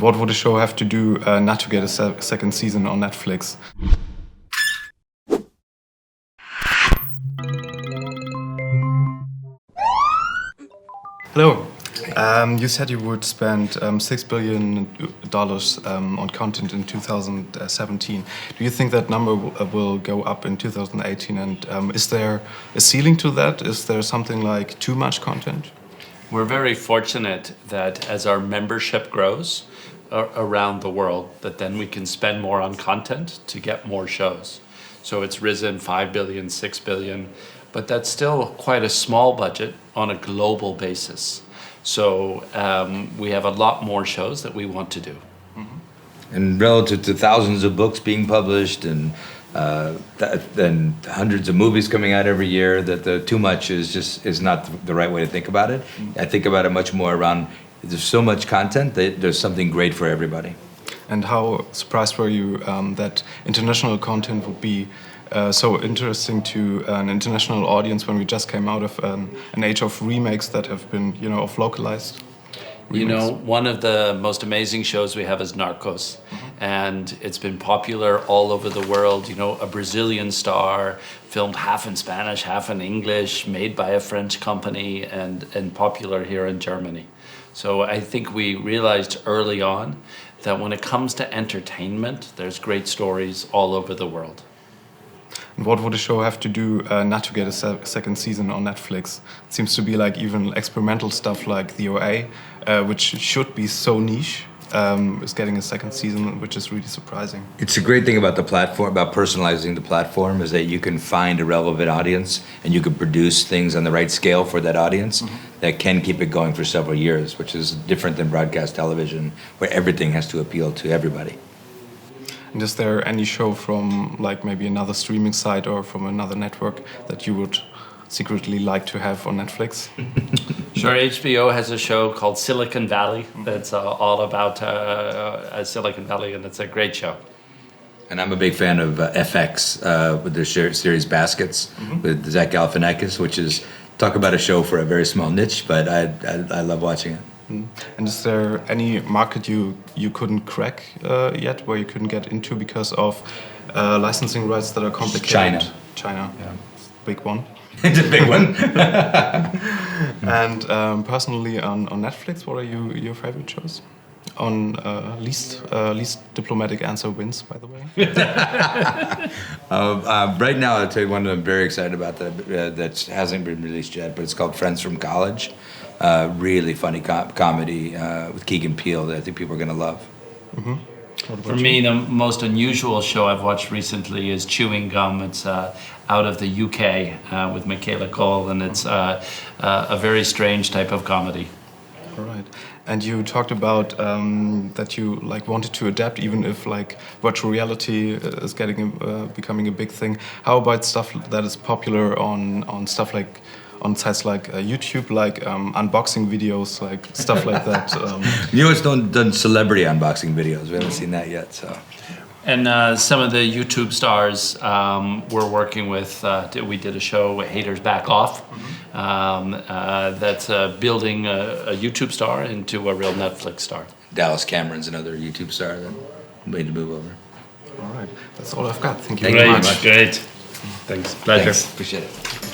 What would a show have to do not to get a second season on Netflix? Hello. You said you would spend $6 billion on content in 2017. Do you think that number will go up in 2018? And is there a ceiling to that? Is there something like too much content? We're very fortunate that as our membership grows around the world, that then we can spend more on content to get more shows. So it's risen 5 billion, 6 billion, but that's still quite a small budget on a global basis. So we have a lot more shows that we want to do. Mm-hmm. And relative to thousands of books being published and hundreds of movies coming out every year, that the too much is not the right way to think about it. Mm-hmm. I think about it much more around, there's so much content that there's something great for everybody. And how surprised were you that international content would be so interesting to an international audience when we just came out of an age of remakes that have been, of localized remakes? One of the most amazing shows we have is Narcos. Mm-hmm. And it's been popular all over the world. A Brazilian star, filmed half in Spanish, half in English, made by a French company and popular here in Germany. So I think we realized early on that when it comes to entertainment, there's great stories all over the world. And what would a show have to do not to get a second season on Netflix? It seems to be like even experimental stuff like The OA, which should be so niche, is getting a second season, which is really surprising. It's a great thing about the platform, about personalizing the platform, is that you can find a relevant audience and you can produce things on the right scale for that audience. Mm-hmm. that can keep it going for several years, which is different than broadcast television, where everything has to appeal to everybody. And is there any show from like maybe another streaming site or from another network that you would secretly like to have on Netflix? Sure, HBO has a show called Silicon Valley that's all about Silicon Valley, and it's a great show. And I'm a big fan of FX with their series Baskets, mm-hmm. with Zach Galifianakis, which is talk about a show for a very small niche, but I love watching it. And is there any market you couldn't crack yet, where you couldn't get into because of licensing rights that are complicated? China, yeah, big one. It's a big one. And personally, on Netflix, what are your favorite shows? On least diplomatic answer wins, by the way. Right now, I'll tell you one that I'm very excited about that hasn't been released yet, but it's called Friends from College. Really funny comedy with Keegan Peele that I think people are going to love. Mm-hmm. For me, the most unusual show I've watched recently is Chewing Gum. It's out of the UK with Michaela Cole, and it's a very strange type of comedy. All right. And you talked about that you wanted to adapt, even if virtual reality is becoming a big thing. How about stuff that is popular on stuff on sites like YouTube, unboxing videos, stuff like that? It's done celebrity unboxing videos. We haven't seen that yet, so. And some of the YouTube stars we're working with, we did a show, Haters Back Off, mm-hmm. That's building a YouTube star into a real Netflix star. Dallas Cameron's another YouTube star that made the move over. All right, that's all I've got. Thank you very much. Great. Thanks. Pleasure. Thanks. Appreciate it.